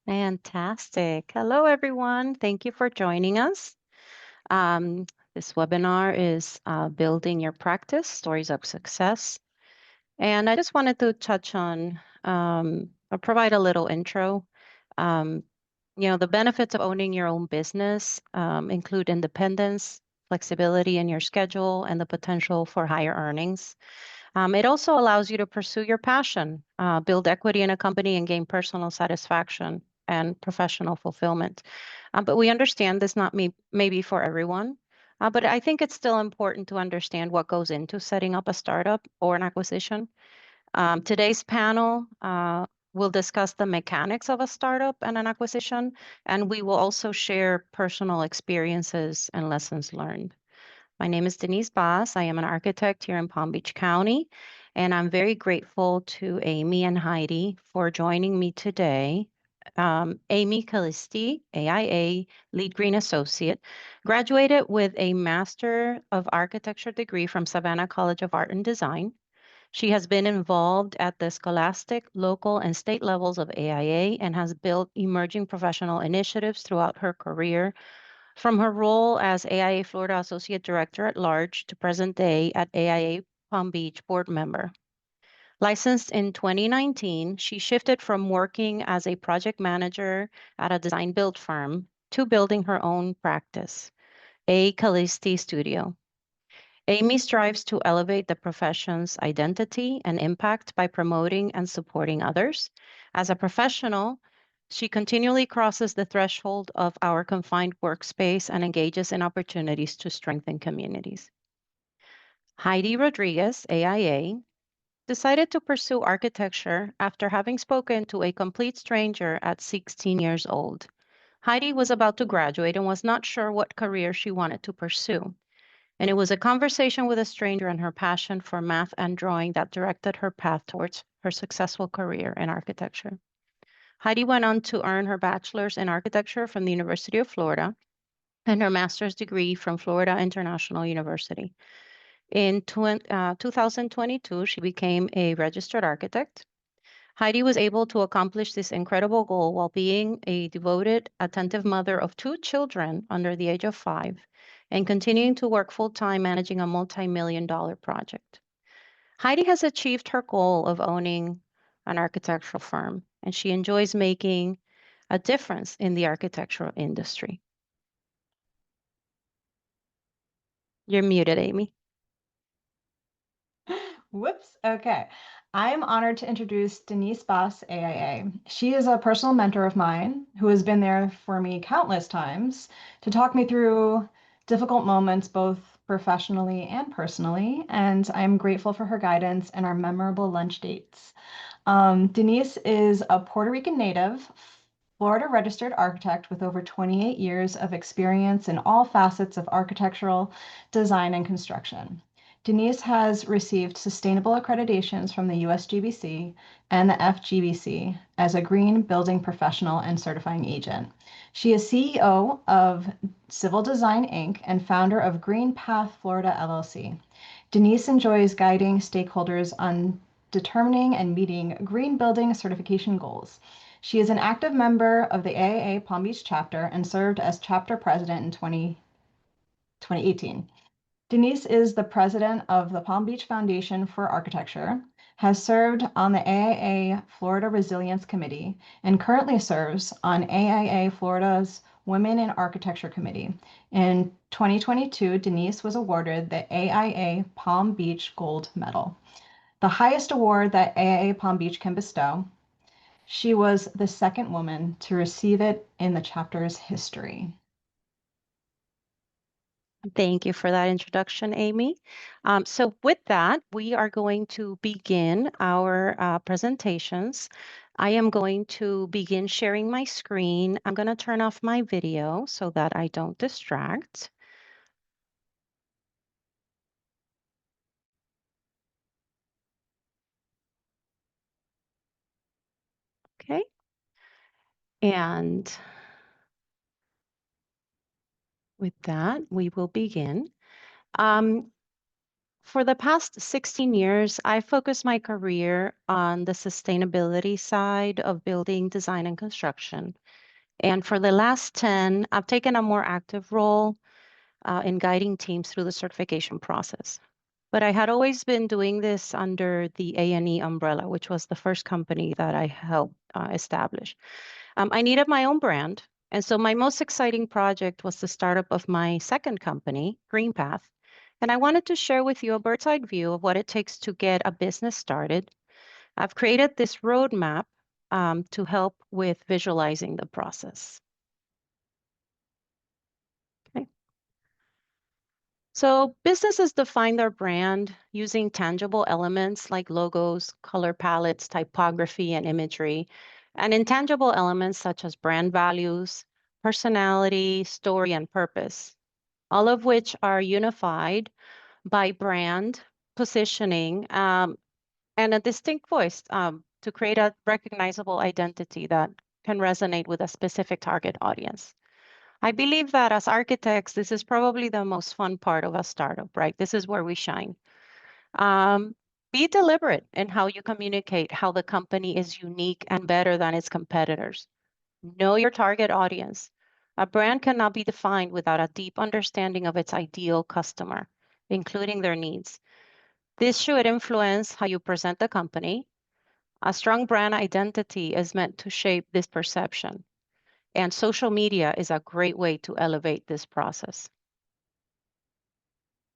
Fantastic. Hello, everyone. Thank you for joining us. Um, this webinar is Building Your Practice, Stories of Success. And I just wanted to touch on or provide a little intro. Um, the benefits of owning your own business include independence, flexibility in your schedule, and the potential for higher earnings. It also allows you to pursue your passion, build equity in a company, and gain personal satisfaction and professional fulfillment. But we understand this not maybe for everyone. But I think it's still important to understand what goes into setting up a startup or an acquisition. Today's panel will discuss the mechanics of a startup and an acquisition, and we will also share personal experiences and lessons learned. My name is Denise Bass. I am an architect here in Palm Beach County, and I'm very grateful to Amy and Heidi for joining me today. Amy Callisti, AIA Lead Green Associate, graduated with a Master of Architecture degree from Savannah College of Art and Design. She has been involved at the scholastic, local, and state levels of AIA and has built emerging professional initiatives throughout her career from her role as AIA Florida Associate Director at Large to present day at AIA Palm Beach board member. Licensed in 2019, she shifted from working as a project manager at a design build firm to building her own practice, A Callisti Studio. Amy strives to elevate the profession's identity and impact by promoting and supporting others. As a professional, she continually crosses the threshold of our confined workspace and engages in opportunities to strengthen communities. Heidi Rodriguez, AIA, decided to pursue architecture after having spoken to a complete stranger at 16 years old. Heidi was about to graduate and was not sure what career she wanted to pursue. And it was a conversation with a stranger and her passion for math and drawing that directed her path towards her successful career in architecture. Heidi went on to earn her bachelor's in architecture from the University of Florida and her master's degree from Florida International University. In 2022, she became a registered architect. Heidi was able to accomplish this incredible goal while being a devoted, attentive mother of two children under the age of 5 and continuing to work full time managing a multi-million dollar project. Heidi has achieved her goal of owning an architectural firm, and she enjoys making a difference in the architectural industry. You're muted, Amy. Whoops. Okay. I am honored to introduce Denise Bass, AIA. She is a personal mentor of mine who has been there for me countless times to talk me through difficult moments, both professionally and personally. And I'm grateful for her guidance and our memorable lunch dates. Denise is a Puerto Rican native, Florida registered architect with over 28 years of experience in all facets of architectural design and construction. Denise has received sustainable accreditations from the USGBC and the FGBC as a green building professional and certifying agent. She is CEO of Civil Design Inc. and founder of Green Path Florida LLC. Denise enjoys guiding stakeholders on determining and meeting green building certification goals. She is an active member of the AIA Palm Beach chapter and served as chapter president in 2018. Denise is the president of the Palm Beach Foundation for Architecture, has served on the AIA Florida Resilience Committee, and currently serves on AIA Florida's Women in Architecture Committee. In 2022, Denise was awarded the AIA Palm Beach Gold Medal, the highest award that AIA Palm Beach can bestow. She was the second woman to receive it in the chapter's history. Thank you for that introduction, Amy. So with that, we are going to begin our presentations. I am going to begin sharing my screen. I'm going to turn off my video so that I don't distract. Okay. And with that, we will begin. For the past 16 years, I focused my career on the sustainability side of building, design, and construction. And for the last 10, I've taken a more active role in guiding teams through the certification process. But I had always been doing this under the A&E umbrella, which was the first company that I helped establish. I needed my own brand. And so my most exciting project was the startup of my second company, GreenPath. And I wanted to share with you a bird's eye view of what it takes to get a business started. I've created this roadmap to help with visualizing the process. Okay. So businesses define their brand using tangible elements like logos, color palettes, typography, and imagery, and intangible elements such as brand values, personality, story, and purpose, all of which are unified by brand, positioning, and a distinct voice to create a recognizable identity that can resonate with a specific target audience. I believe that as architects, this is probably the most fun part of a startup, right? This is where we shine. Um, be deliberate in how you communicate how the company is unique and better than its competitors. Know your target audience. A brand cannot be defined without a deep understanding of its ideal customer, including their needs. This should influence how you present the company. A strong brand identity is meant to shape this perception, and social media is a great way to elevate this process.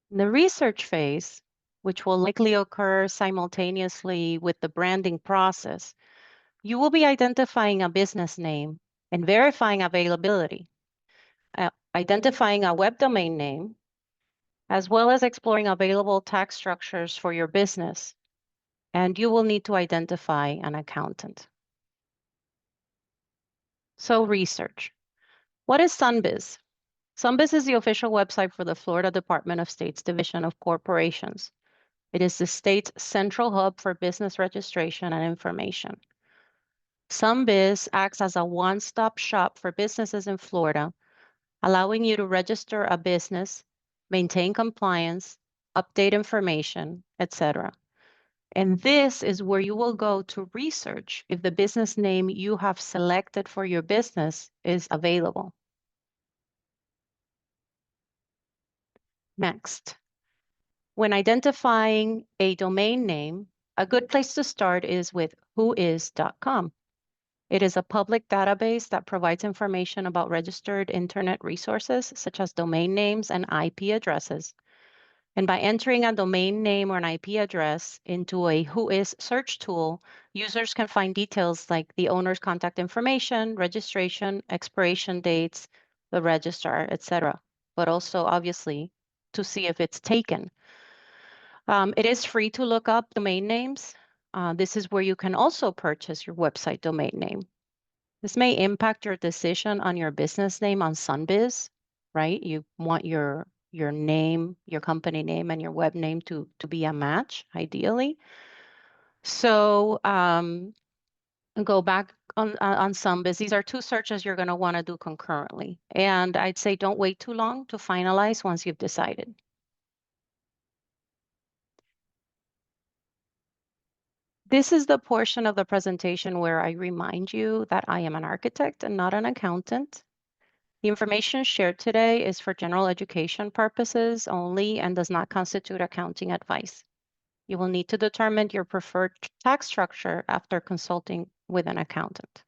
In the research phase, which will likely occur simultaneously with the branding process, you will be identifying a business name and verifying availability, identifying a web domain name, as well as exploring available tax structures for your business. And you will need to identify an accountant. So research. What is Sunbiz? Sunbiz is the official website for the Florida Department of State's Division of Corporations. It is the state's central hub for business registration and information. Sunbiz acts as a one-stop shop for businesses in Florida, allowing you to register a business, maintain compliance, update information, etc. And this is where you will go to research if the business name you have selected for your business is available. Next, when identifying a domain name, a good place to start is with whois.com. It is a public database that provides information about registered internet resources, such as domain names and IP addresses. And by entering a domain name or an IP address into a Whois search tool, users can find details like the owner's contact information, registration, expiration dates, the registrar, etc. But also, obviously, to see if it's taken. It is free to look up domain names. This is where you can also purchase your website domain name. This may impact your decision on your business name on Sunbiz, right? You want your name, your company name, and your web name to be a match, ideally. So go back on Sunbiz. These are two searches you're going to want to do concurrently. And I'd say don't wait too long to finalize once you've decided. This is the portion of the presentation where I remind you that I am an architect and not an accountant. The information shared today is for general education purposes only and does not constitute accounting advice. You will need to determine your preferred tax structure after consulting with an accountant.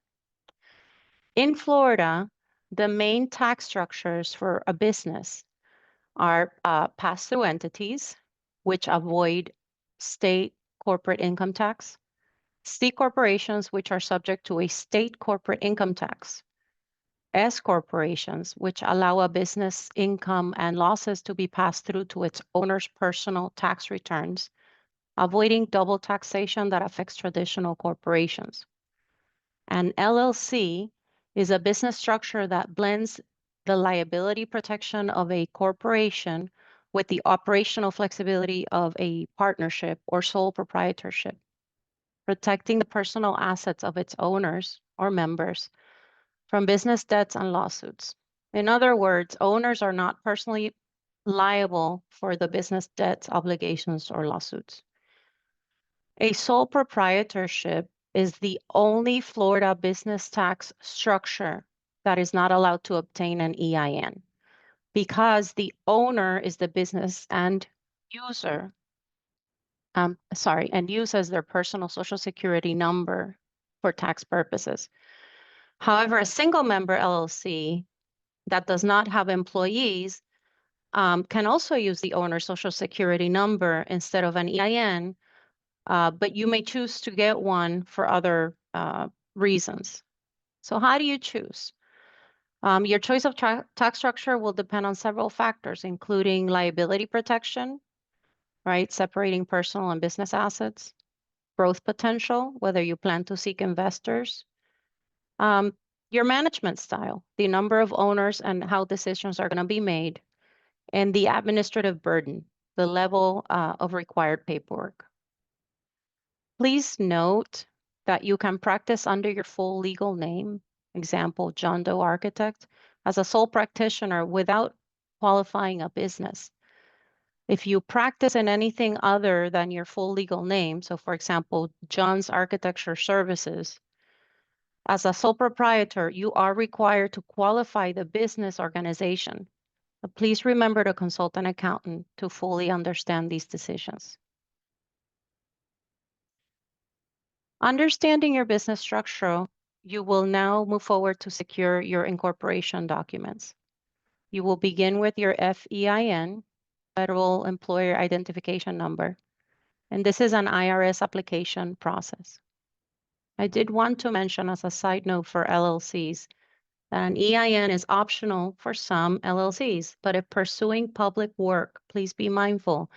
In Florida, the main tax structures for a business are pass-through entities, which avoid state corporate income tax, C corporations, which are subject to a state corporate income tax, S corporations, which allow a business income and losses to be passed through to its owner's personal tax returns, avoiding double taxation that affects traditional corporations. An LLC is a business structure that blends the liability protection of a corporation with the operational flexibility of a partnership or sole proprietorship, protecting the personal assets of its owners or members from business debts and lawsuits. In other words, owners are not personally liable for the business debts, obligations, or lawsuits. A sole proprietorship is the only Florida business tax structure that is not allowed to obtain an EIN because the owner is the business and user, and uses their personal social security number for tax purposes. However, a single member LLC that does not have employees can also use the owner's social security number instead of an EIN, but you may choose to get one for other reasons. So how do you choose? Your choice of tax structure will depend on several factors, including liability protection, right? Separating personal and business assets, growth potential, whether you plan to seek investors, um, your management style, the number of owners and how decisions are going to be made, and the administrative burden, the level of required paperwork. Please note that you can practice under your full legal name, example, John Doe Architect, as a sole practitioner without qualifying a business. If you practice in anything other than your full legal name, so for example, John's Architecture Services, as a sole proprietor, you are required to qualify the business organization. But please remember to consult an accountant to fully understand these decisions. Understanding your business structure, you will now move forward to secure your incorporation documents. You will begin with your FEIN, Federal Employer Identification Number, and this is an IRS application process. I did want to mention as a side note for LLCs that an EIN is optional for some LLCs, but if pursuing public work, please be mindful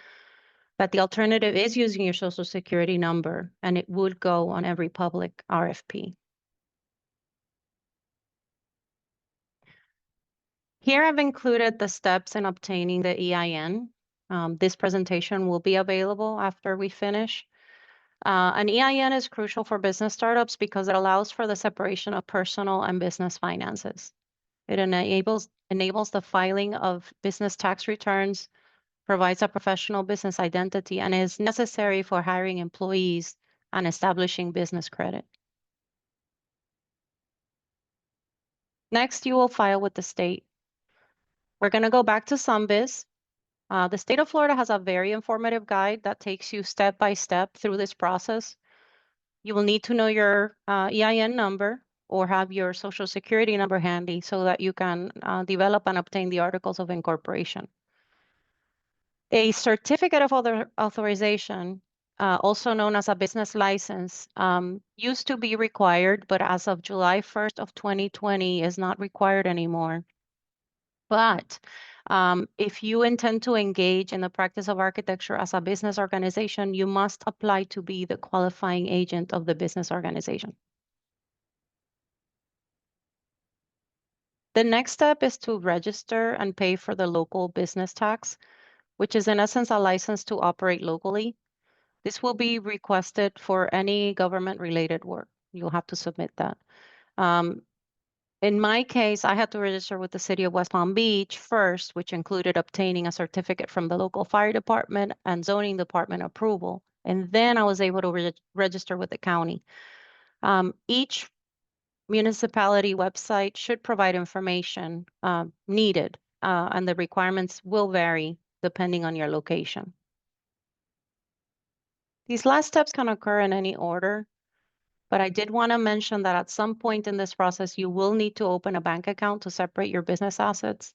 that the alternative is using your social security number and it would go on every public RFP. Here I've included the steps in obtaining the EIN. This presentation will be available after we finish. An EIN is crucial for business startups because it allows for the separation of personal and business finances. It enables the filing of business tax returns, provides a professional business identity, and is necessary for hiring employees and establishing business credit. Next, you will file with the state. We're going to go back to SunBiz. The state of Florida has a very informative guide that takes you step by step through this process. You will need to know your EIN number or have your social security number handy so that you can develop and obtain the articles of incorporation. A certificate of authorization, also known as a business license, used to be required, but as of July 1st of 2020 is not required anymore. But if you intend to engage in the practice of architecture as a business organization, you must apply to be the qualifying agent of the business organization. The next step is to register and pay for the local business tax, which is in essence a license to operate locally. This will be requested for any government-related work. You'll have to submit that. In my case, I had to register with the city of West Palm Beach first, which included obtaining a certificate from the local fire department and zoning department approval. And then I was able to register with the county. Each municipality website should provide information needed, and the requirements will vary depending on your location. These last steps can occur in any order, but I did want to mention that at some point in this process, you will need to open a bank account to separate your business assets.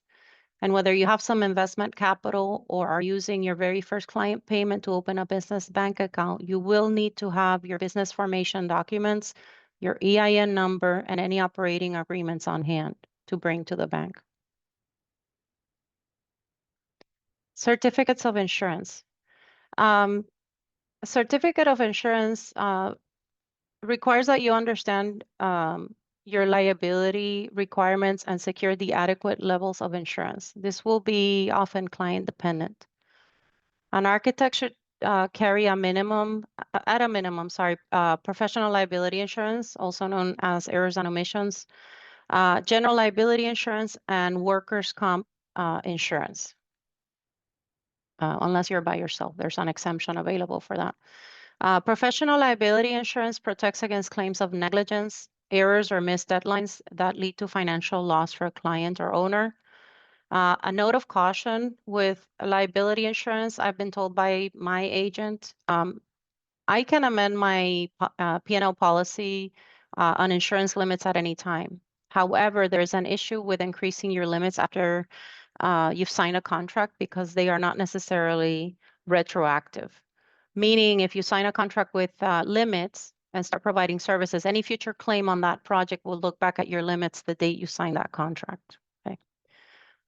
And whether you have some investment capital or are using your very first client payment to open a business bank account, you will need to have your business formation documents, your EIN number, and any operating agreements on hand to bring to the bank. Certificates of insurance. A certificate of insurance requires that you understand your liability requirements and secure the adequate levels of insurance. This will be often client dependent. An architect should carry at a minimum, professional liability insurance, also known as errors and omissions, general liability insurance, and workers' comp insurance. unless you're by yourself. There's an exemption available for that. Professional liability insurance protects against claims of negligence, errors, or missed deadlines that lead to financial loss for a client or owner. A note of caution with liability insurance, I've been told by my agent, I can amend my P&L policy on insurance limits at any time. However, there's an issue with increasing your limits after you've signed a contract because they are not necessarily retroactive. Meaning, if you sign a contract with limits and start providing services, any future claim on that project will look back at your limits the date you signed that contract. Okay,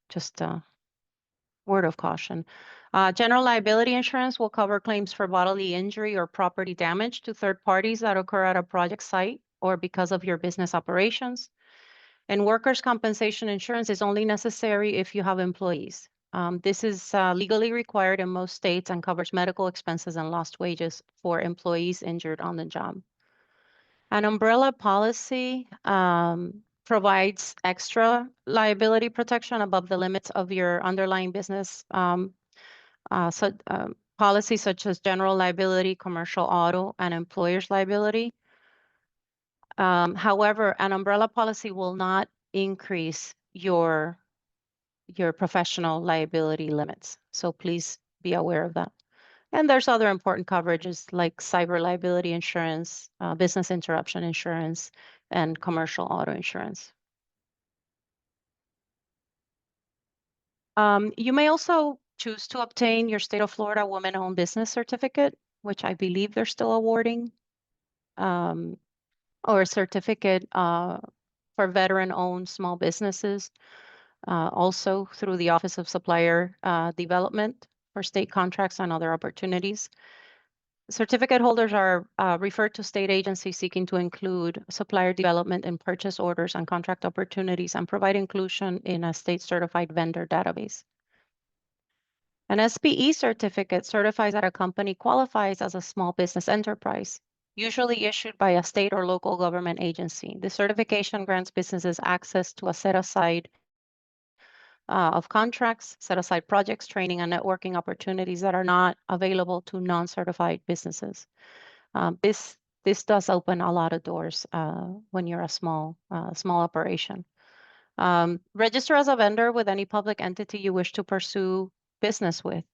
just a word of caution. General liability insurance will cover claims for bodily injury or property damage to third parties that occur at a project site or because of your business operations. And workers' compensation insurance is only necessary if you have employees. This is legally required in most states and covers medical expenses and lost wages for employees injured on the job. An umbrella policy provides extra liability protection above the limits of your underlying business policies such as general liability, commercial auto, and employer's liability. However, an umbrella policy will not increase your professional liability limits. So please be aware of that. And there's other important coverages like cyber liability insurance, business interruption insurance, and commercial auto insurance. You may also choose to obtain your state of Florida women-owned business certificate, which I believe they're still awarding, or a certificate for veteran-owned small businesses, also through the Office of Supplier Development for state contracts and other opportunities. Certificate holders are referred to state agencies seeking to include supplier development in purchase orders and contract opportunities and provide inclusion in a state certified vendor database. An SBE certificate certifies that a company qualifies as a small business enterprise, usually issued by a state or local government agency. The certification grants businesses access to a set aside of contracts, set aside projects, training, and networking opportunities that are not available to non-certified businesses. This does open a lot of doors when you're a small operation. Register as a vendor with any public entity you wish to pursue business with.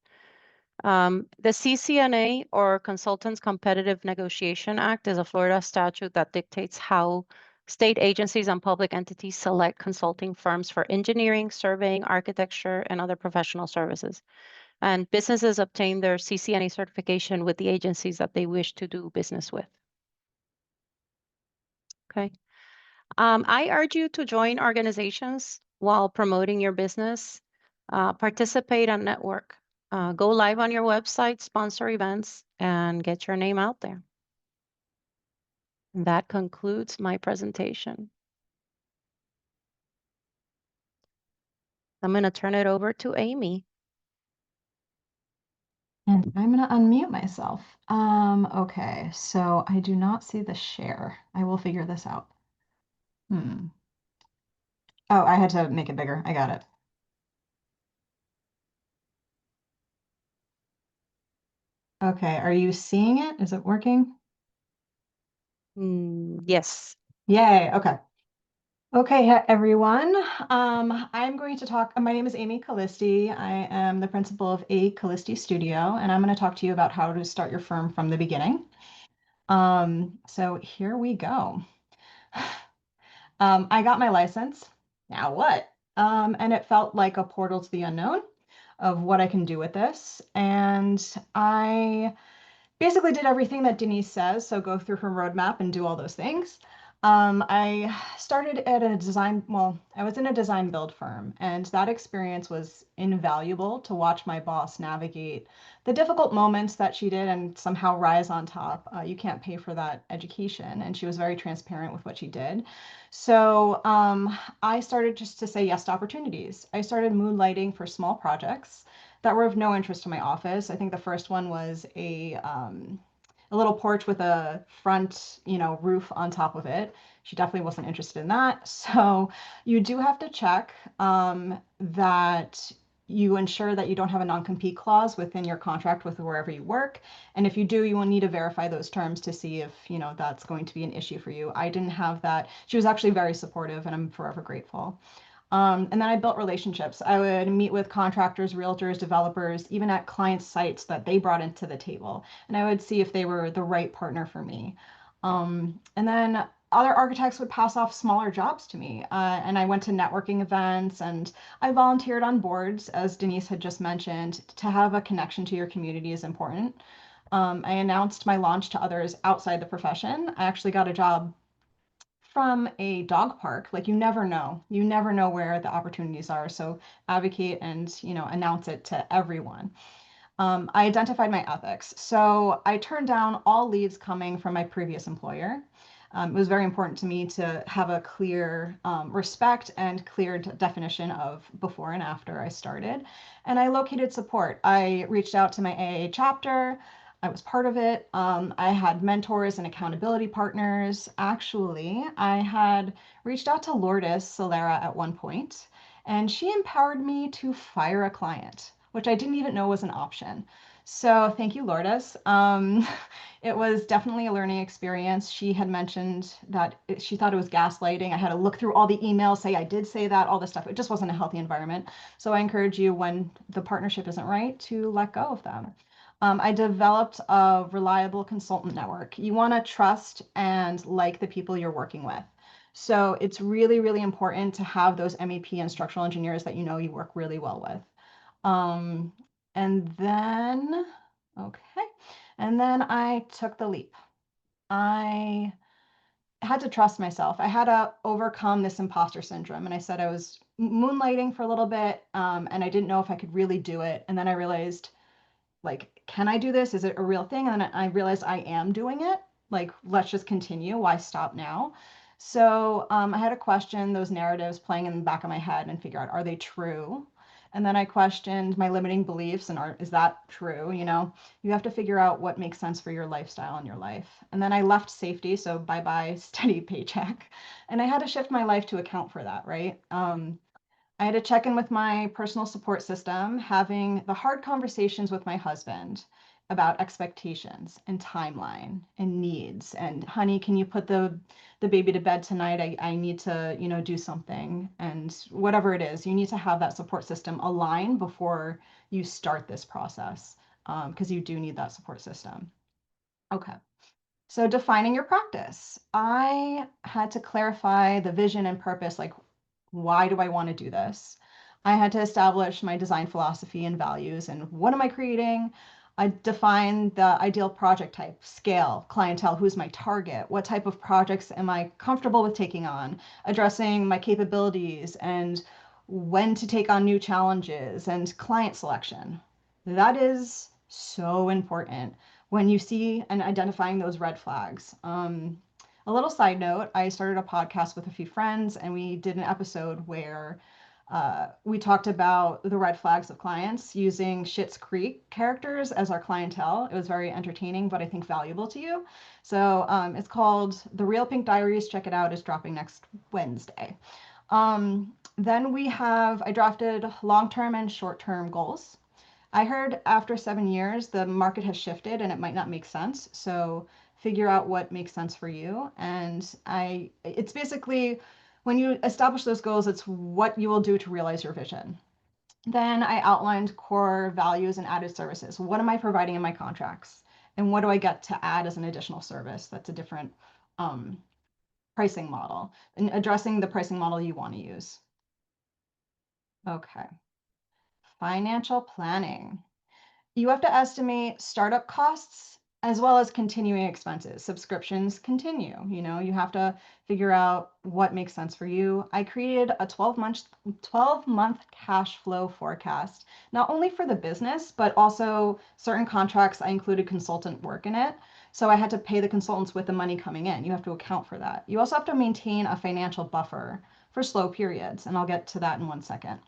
The CCNA, or Consultants Competitive Negotiation Act, is a Florida statute that dictates how state agencies and public entities select consulting firms for engineering, surveying, architecture, and other professional services. And businesses obtain their CCNA certification with the agencies that they wish to do business with. Okay. I urge you to join organizations while promoting your business, participate and network. Go live on your website, sponsor events, and get your name out there. And that concludes my presentation. I'm going to turn it over to Amy. And I'm going to unmute myself. Okay, so I do not see the share. I will figure this out. Oh, I had to make it bigger. I got it. Okay, are you seeing it? Is it working? Yes. Yay, okay. Okay, everyone. I'm going to talk. My name is Amy Callisti. I am the principal of A Callisti Studio, and I'm going to talk to you about how to start your firm from the beginning. So here we go. I got my license. Now what? And it felt like a portal to the unknown of what I can do with this. And I basically did everything that Denise says, so go through her roadmap and do all those things. I started at a design, well, I was in a design build firm, and that experience was invaluable to watch my boss navigate the difficult moments that she did and somehow rise on top. You can't pay for that education, and she was very transparent with what she did. So I started just to say yes to opportunities. I started moonlighting for small projects that were of no interest to my office. I think the first one was a little porch with a front, roof on top of it. She definitely wasn't interested in that. So you do have to check that you ensure that you don't have a non-compete clause within your contract with wherever you work. And if you do, you will need to verify those terms to see if, that's going to be an issue for you. I didn't have that. She was actually very supportive, and I'm forever grateful. And then I built relationships. I would meet with contractors, realtors, developers, even at client sites that they brought into the table. And I would see if they were the right partner for me. And then other architects would pass off smaller jobs to me. And I went to networking events and I volunteered on boards, as Denise had just mentioned. To have a connection to your community is important. I announced my launch to others outside the profession. I actually got a job from a dog park. Like, you never know. You never know where the opportunities are. So advocate and, announce it to everyone. I identified my ethics. So I turned down all leads coming from my previous employer. It was very important to me to have a clear respect and clear definition of before and after I started. And I located support. I reached out to my AA chapter. I was part of it. I had mentors and accountability partners. Actually, I had reached out to Lourdes Solera at one point, and she empowered me to fire a client, which I didn't even know was an option. So thank you, Lourdes. It was definitely a learning experience. She had mentioned that she thought it was gaslighting. I had to look through all the emails, say I did say that, all this stuff. It just wasn't a healthy environment. So I encourage you, when the partnership isn't right, to let go of them. I developed a reliable consultant network. You want to trust and like the people you're working with. So it's really, really important to have those MEP and structural engineers that you work really well with. Um, and then, okay, and then I took the leap. I had to trust myself. I had to overcome this imposter syndrome. And I said I was moonlighting for a little bit, and I didn't know if I could really do it. And then I realized, like, can I do this? Is it a real thing? And then I realized I am doing it. Like, let's just continue. Why stop now? So I had to question those narratives playing in the back of my head and figure out, are they true? And then I questioned my limiting beliefs and is that true? You have to figure out what makes sense for your lifestyle and your life. And then I left safety, so bye bye steady paycheck. And I had to shift my life to account for that, right? I had to check in with my personal support system, having the hard conversations with my husband about expectations and timeline and needs. And honey, can you put the baby to bed tonight? I need to, do something. And whatever it is, you need to have that support system align before you start this process, because you do need that support system. Okay. So defining your practice, I had to clarify the vision and purpose, like, why do I want to do this? I had to establish my design philosophy and values and what am I creating? I defined the ideal project type, scale, clientele, who's my target, what type of projects am I comfortable with taking on, addressing my capabilities and when to take on new challenges, and client selection. That is so important when you see and identifying those red flags. A little side note, I started a podcast with a few friends and we did an episode where we talked about the red flags of clients using Schitt's Creek characters as our clientele. It was very entertaining, but I think valuable to you. So it's called The Real Pink Diaries. Check it out. It's dropping next Wednesday. Then I drafted long-term and short-term goals. I heard after 7 years, the market has shifted and it might not make sense. So figure out what makes sense for you. And it's basically, when you establish those goals, it's what you will do to realize your vision. Then I outlined core values and added services. What am I providing in my contracts? And what do I get to add as an additional service? That's a different um, pricing model, and addressing the pricing model you want to use. Okay. Financial planning. You have to estimate startup costs as well as continuing expenses. Subscriptions continue. You have to figure out what makes sense for you. I created a 12-month cash flow forecast, not only for the business, but also certain contracts. I included consultant work in it. So I had to pay the consultants with the money coming in. You have to account for that. You also have to maintain a financial buffer for slow periods, and I'll get to that in 1 second.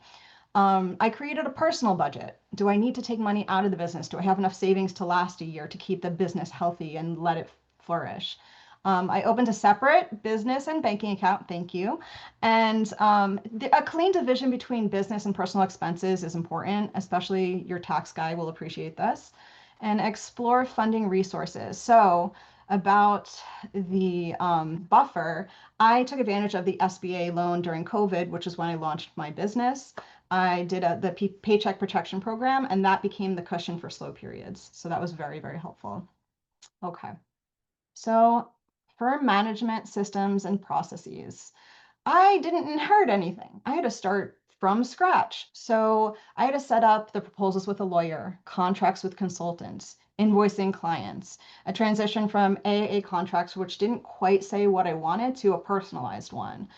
I created a personal budget. Do I need to take money out of the business? Do I have enough savings to last a year to keep the business healthy and let it flourish? I opened a separate business and banking account, thank you. And a clean division between business and personal expenses is important, especially your tax guy will appreciate this. And explore funding resources. So, about the buffer, I took advantage of the SBA loan during COVID, which is when I launched my business. I did the Paycheck Protection Program, and that became the cushion for slow periods. So that was very, very helpful. Okay. So for management systems and processes, I didn't inherit anything. I had to start from scratch. So I had to set up the proposals with a lawyer, contracts with consultants, invoicing clients, a transition from AAA contracts, which didn't quite say what I wanted, to a personalized one.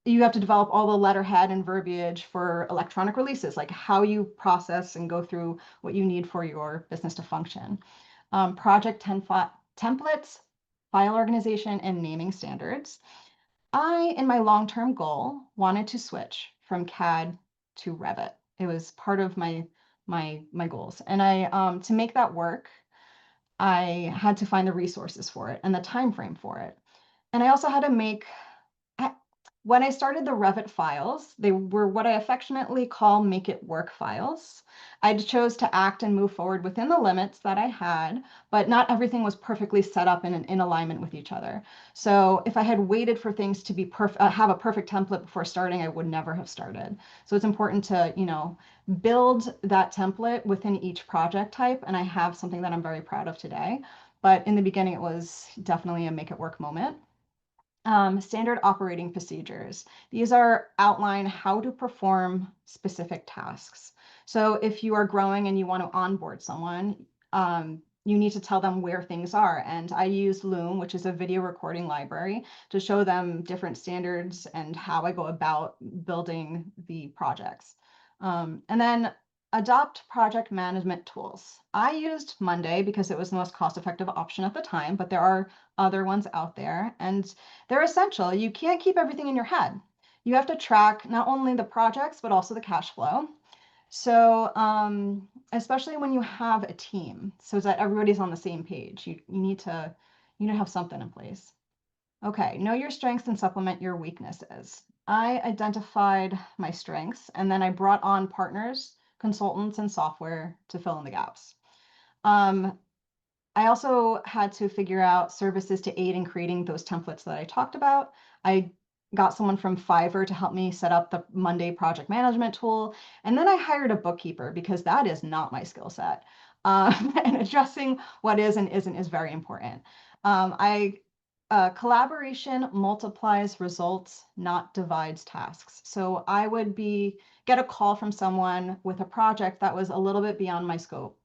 You have to develop all the letterhead and verbiage for electronic releases, like how you process and go through what you need for your business to function. Project templates, file organization, and naming standards. In my long-term goal, wanted to switch from CAD to Revit. It was part of my goals, and to make that work, I had to find the resources for it and the time frame for it, and I also had to make when I started the Revit files, they were what I affectionately call make it work files. I chose to act and move forward within the limits that I had, but not everything was perfectly set up and in alignment with each other. So if I had waited for things to be have a perfect template before starting, I would never have started. So it's important to, build that template within each project type. And I have something that I'm very proud of today. But in the beginning, it was definitely a make it work moment. Standard operating procedures. These are outline how to perform specific tasks. So if you are growing and you want to onboard someone, you need to tell them where things are. And I use Loom, which is a video recording library, to show them different standards and how I go about building the projects. And then adopt project management tools. I used Monday because it was the most cost-effective option at the time, but there are other ones out there, and they're essential. You can't keep everything in your head. You have to track not only the projects, but also the cash flow. So, especially when you have a team, so that everybody's on the same page, you need to have something in place. Okay, know your strengths and supplement your weaknesses. I identified my strengths, and then I brought on partners, consultants, and software to fill in the gaps. Um, I also had to figure out services to aid in creating those templates that I talked about. I got someone from Fiverr to help me set up the Monday project management tool. And then I hired a bookkeeper because that is not my skill set. And addressing what is and isn't is very important. Collaboration multiplies results, not divides tasks. So I would get a call from someone with a project that was a little bit beyond my scope,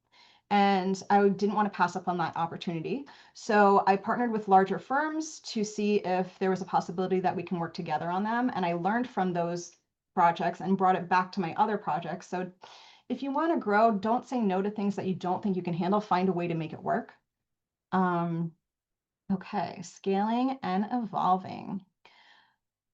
and I didn't want to pass up on that opportunity. So I partnered with larger firms to see if there was a possibility that we can work together on them. And I learned from those projects and brought it back to my other projects. So if you want to grow, don't say no to things that you don't think you can handle. Find a way to make it work. Okay, scaling and evolving.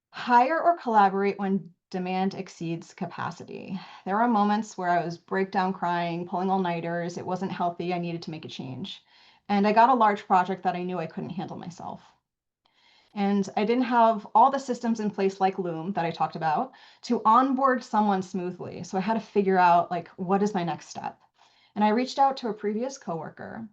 Hire or collaborate when demand exceeds capacity. There are moments where I was breakdown crying, pulling all-nighters. It wasn't healthy. I needed to make a change. And I got a large project that I knew I couldn't handle myself. And I didn't have all the systems in place like Loom that I talked about to onboard someone smoothly. So I had to figure out, like, what is my next step? And I reached out to a previous coworker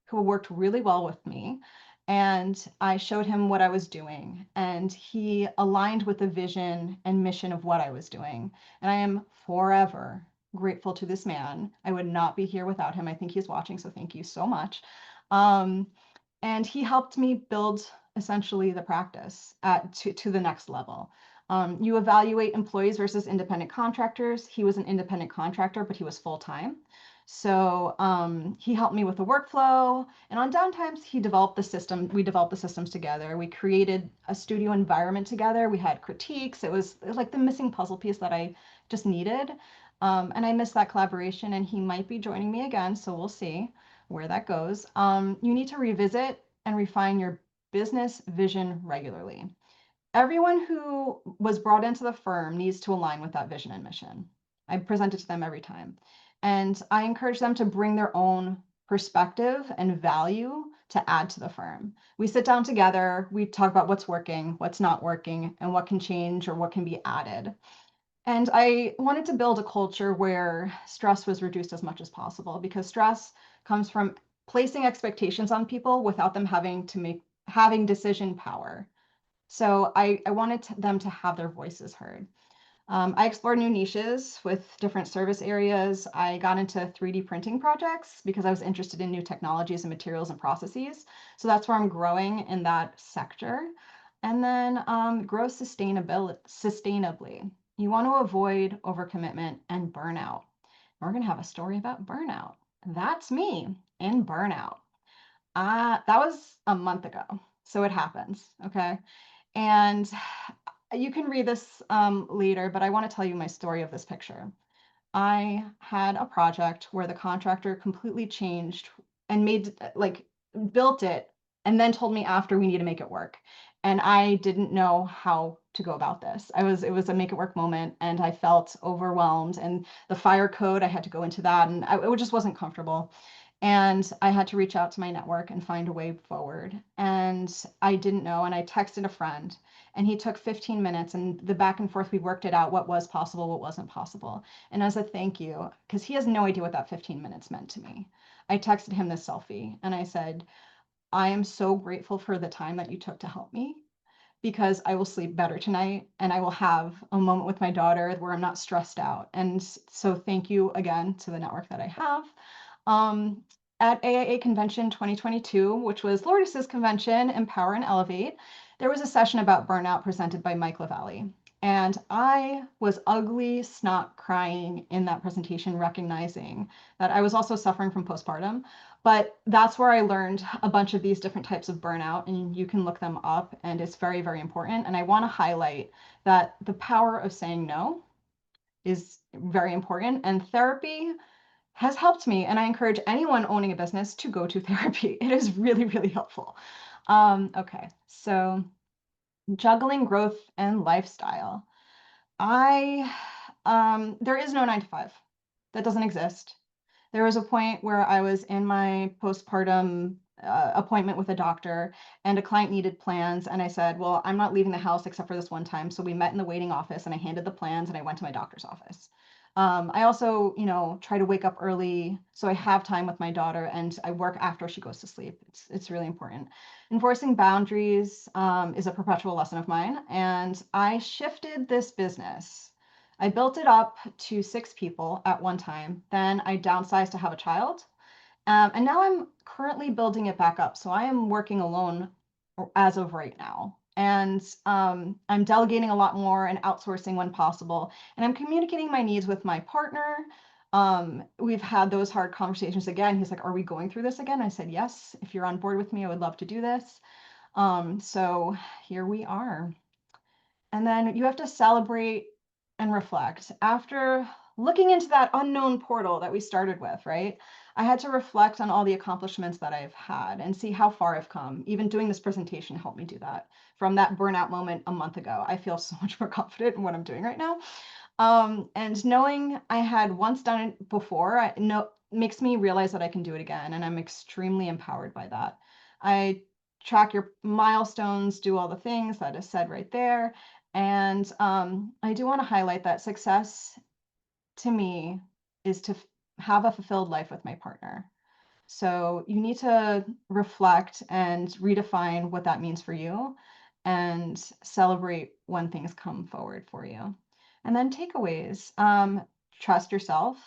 who worked really well with me, and I showed him what I was doing, and he aligned with the vision and mission of what I was doing. And I am forever grateful to this man. I would not be here without him. I think he's watching, so thank you so much. And he helped me build essentially the practice to the next level. You evaluate employees versus independent contractors. He was an independent contractor, but he was full-time. So he helped me with the workflow, and on downtimes, he developed the system. We developed the systems together. We created a studio environment together. We had critiques. It was like the missing puzzle piece that I just needed. And I miss that collaboration, and he might be joining me again, so we'll see where that goes. You need to revisit and refine your business vision regularly. Everyone who was brought into the firm needs to align with that vision and mission. I present it to them every time. And I encourage them to bring their own perspective and value to add to the firm. We sit down together, we talk about what's working, what's not working, and what can change or what can be added. And I wanted to build a culture where stress was reduced as much as possible, because stress comes from placing expectations on people without them having decision power. So I wanted them to have their voices heard. I explored new niches with different service areas. I got into 3D printing projects because I was interested in new technologies and materials and processes. So that's where I'm growing in that sector. And then grow sustainably. You want to avoid overcommitment and burnout. We're going to have a story about burnout. That's me in burnout. That was a month ago. So it happens. Okay. And you can read this later, but I want to tell you my story of this picture. I had a project where the contractor completely changed and built it and then told me after we need to make it work. And I didn't know how to go about this. It was a make it work moment and I felt overwhelmed, and the fire code, I had to go into that, and it just wasn't comfortable. And I had to reach out to my network and find a way forward. And I didn't know. And I texted a friend, and he took 15 minutes, and the back and forth, we worked it out, what was possible, what wasn't possible. And as a thank you, because he has no idea what that 15 minutes meant to me, I texted him this selfie and I said, I am so grateful for the time that you took to help me, because I will sleep better tonight and I will have a moment with my daughter where I'm not stressed out. And so thank you again to the network that I have. Um, at AIA Convention 2022, which was Lourdes' convention, Empower and Elevate, there was a session about burnout presented by Mike LaValle. And I was ugly snot crying in that presentation, recognizing that I was also suffering from postpartum. But that's where I learned a bunch of these different types of burnout, and you can look them up, and it's very, very important. And I want to highlight that the power of saying no is very important, and therapy has helped me. And I encourage anyone owning a business to go to therapy. It is really, really helpful. Okay, so juggling growth and lifestyle. I there is no 9 to 5. That doesn't exist. There was a point where I was in my postpartum appointment with a doctor, and a client needed plans. And I said, well, I'm not leaving the house except for this one time. So we met in the waiting office and I handed the plans and I went to my doctor's office. I also, try to wake up early so I have time with my daughter, and I work after she goes to sleep. It's really important. Enforcing boundaries is a perpetual lesson of mine. And I shifted this business. I built it up to 6 people at one time. Then I downsized to have a child. And now I'm currently building it back up. So I am working alone as of right now. And I'm delegating a lot more and outsourcing when possible. And I'm communicating my needs with my partner. We've had those hard conversations again. He's like, are we going through this again? I said, yes, if you're on board with me, I would love to do this. So here we are. And then you have to celebrate and reflect. After looking into that unknown portal that we started with, right? I had to reflect on all the accomplishments that I've had and see how far I've come. Even doing this presentation helped me do that. From that burnout moment a month ago, I feel so much more confident in what I'm doing right now. And knowing I had once done it before, makes me realize that I can do it again. And I'm extremely empowered by that. I track your milestones, do all the things that is said right there. And I do want to highlight that success to me is to have a fulfilled life with my partner. So you need to reflect and redefine what that means for you and celebrate when things come forward for you. And then takeaways, trust yourself,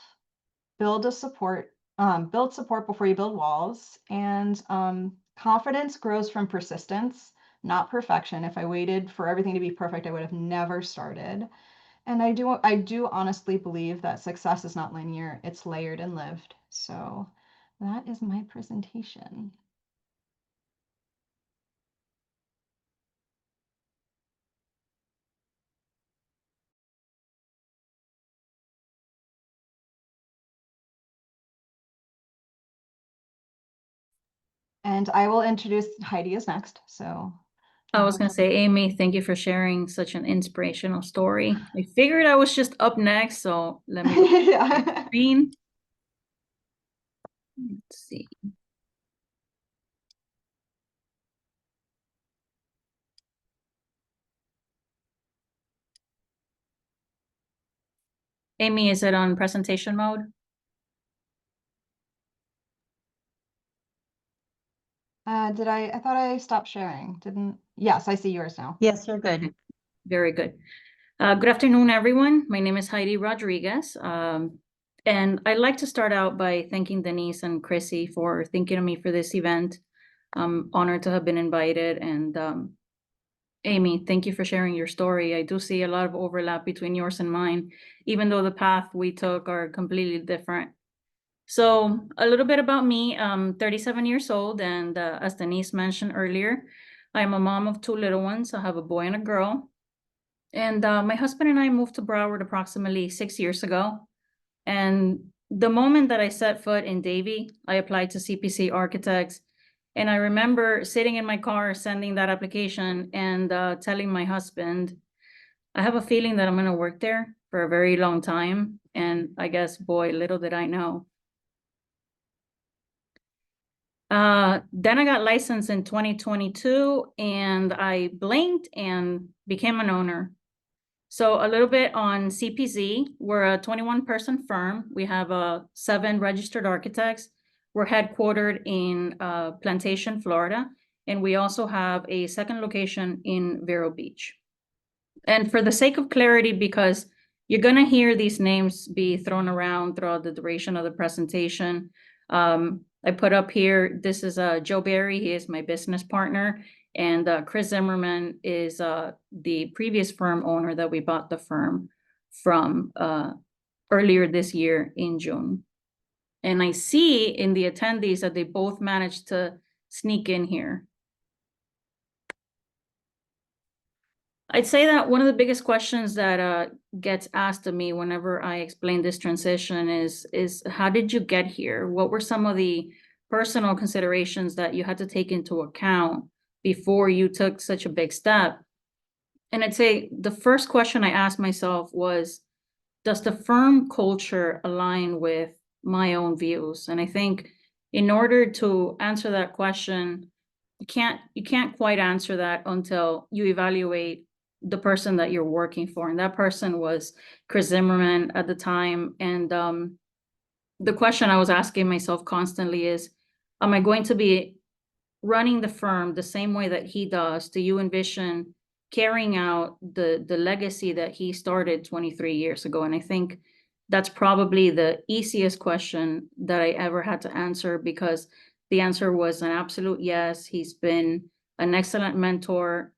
build support before you build walls. And confidence grows from persistence, not perfection. If I waited for everything to be perfect, I would have never started. And I do honestly believe that success is not linear, it's layered and lived. So that is my presentation. And I will introduce Heidi as next. So I was going to say, Amy, thank you for sharing such an inspirational story. I figured I was just up next, so let me go to the screen. Let's see. Amy, is it on presentation mode? I thought I stopped sharing. Didn't, yes, I see yours now. Yes, you're good. Okay. Very good. Good afternoon, everyone. My name is Heidi Rodriguez. And I'd like to start out by thanking Denise and Chrissy for thinking of me for this event. I'm honored to have been invited. And Amy, thank you for sharing your story. I do see a lot of overlap between yours and mine, even though the path we took are completely different. So a little bit about me. I'm 37 years old, and as Denise mentioned earlier, I'm a mom of two little ones. I have a boy and a girl. And my husband and I moved to Broward approximately 6 years ago. And the moment that I set foot in Davie, I applied to CPC Architects. And I remember sitting in my car, sending that application and telling my husband, I have a feeling that I'm going to work there for a very long time. And I guess, boy, little did I know. Then I got licensed in 2022 and I blinked and became an owner. So a little bit on CPZ, we're a 21-person firm. We have 7 registered architects. We're headquartered in Plantation, Florida, and we also have a second location in Vero Beach. And for the sake of clarity, because you're going to hear these names be thrown around throughout the duration of the presentation, I put up here, this is Joe Barry. He is my business partner. And Chris Zimmerman is the previous firm owner that we bought the firm from earlier this year in June. And I see in the attendees that they both managed to sneak in here. I'd say that one of the biggest questions that gets asked of me whenever I explain this transition is how did you get here? What were some of the personal considerations that you had to take into account before you took such a big step? And I'd say the first question I asked myself was, does the firm culture align with my own views? And I think in order to answer that question, you can't quite answer that until you evaluate the person that you're working for. And that person was Chris Zimmerman at the time. And the question I was asking myself constantly is, am I going to be running the firm the same way that he does? Do you envision carrying out the legacy that he started 23 years ago? And I think that's probably the easiest question that I ever had to answer, because the answer was an absolute yes. He's been an excellent mentor,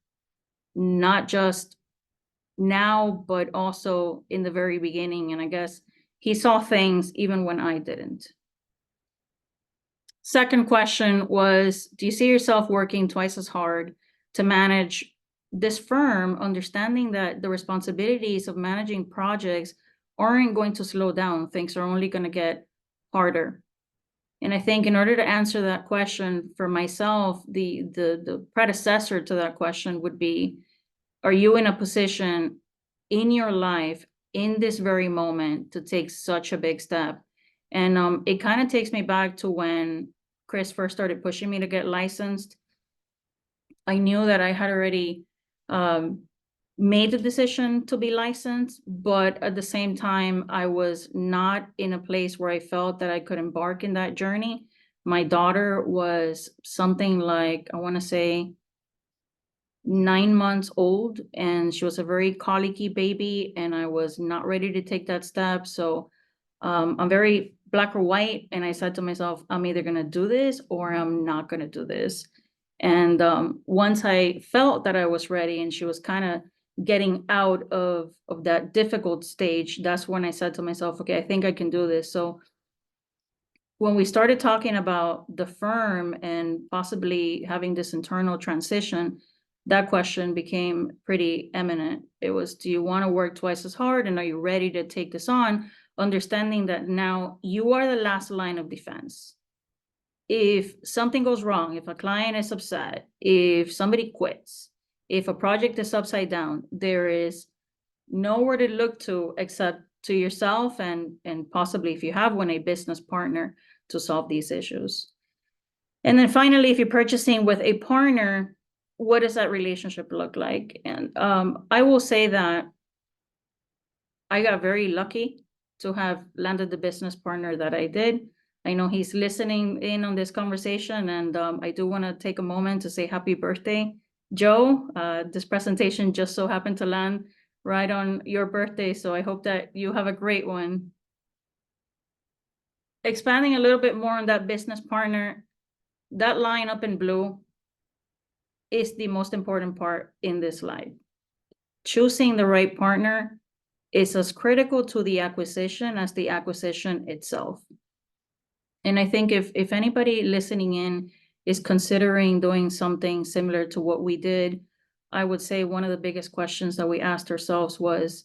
not just now, but also in the very beginning. And I guess he saw things even when I didn't. Second question was, do you see yourself working twice as hard to manage this firm, understanding that the responsibilities of managing projects aren't going to slow down, things are only going to get harder? And I think in order to answer that question for myself, the predecessor to that question would be, are you in a position in your life in this very moment to take such a big step? And it kind of takes me back to when Chris first started pushing me to get licensed. I knew that I had already made the decision to be licensed, but at the same time, I was not in a place where I felt that I could embark in that journey. My daughter was something like, I want to say, 9 months old, and she was a very colicky baby, and I was not ready to take that step. So I'm very black or white, and I said to myself, I'm either going to do this or I'm not going to do this. And once I felt that I was ready and she was kind of getting out of that difficult stage, that's when I said to myself, okay, I think I can do this. So when we started talking about the firm and possibly having this internal transition, that question became pretty eminent. It was, do you want to work twice as hard, and are you ready to take this on? Understanding that now you are the last line of defense. If something goes wrong, if a client is upset, if somebody quits, if a project is upside down, there is nowhere to look to except to yourself and possibly, if you have one, a business partner to solve these issues. And then finally, if you're purchasing with a partner, what does that relationship look like? And I will say that I got very lucky to have landed the business partner that I did. I know he's listening in on this conversation, and I do want to take a moment to say happy birthday, Joe. This presentation just so happened to land right on your birthday, so I hope that you have a great one. Expanding a little bit more on that business partner, that line up in blue is the most important part in this slide. Choosing the right partner is as critical to the acquisition as the acquisition itself. And I think if anybody listening in is considering doing something similar to what we did, I would say one of the biggest questions that we asked ourselves was,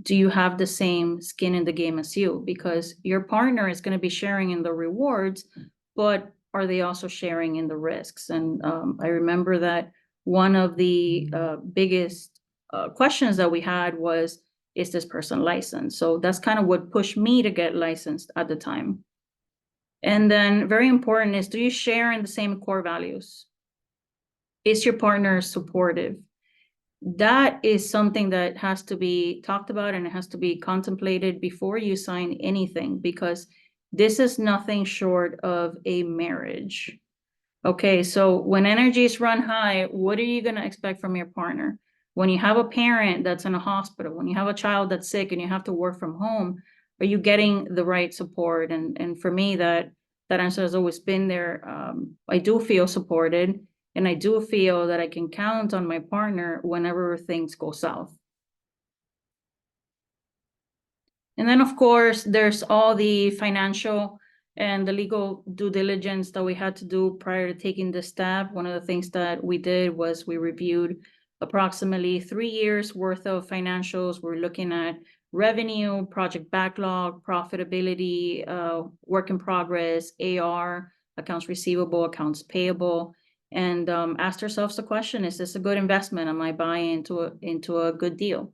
do you have the same skin in the game as you? Because your partner is going to be sharing in the rewards, but are they also sharing in the risks? And I remember that one of the biggest questions that we had was, is this person licensed? So that's kind of what pushed me to get licensed at the time. And then very important is, do you share in the same core values? Is your partner supportive? That is something that has to be talked about, and it has to be contemplated before you sign anything, because this is nothing short of a marriage. Okay, so when energies run high, what are you going to expect from your partner? When you have a parent that's in a hospital, when you have a child that's sick and you have to work from home, are you getting the right support? And for me, that answer has always been there. I do feel supported, and I do feel that I can count on my partner whenever things go south. And then, of course, there's all the financial and the legal due diligence that we had to do prior to taking this step. One of the things that we did was we reviewed approximately 3 years worth of financials. We're looking at revenue, project backlog, profitability, work in progress, AR, accounts receivable, accounts payable, and asked ourselves the question, is this a good investment? Am I buying into a good deal?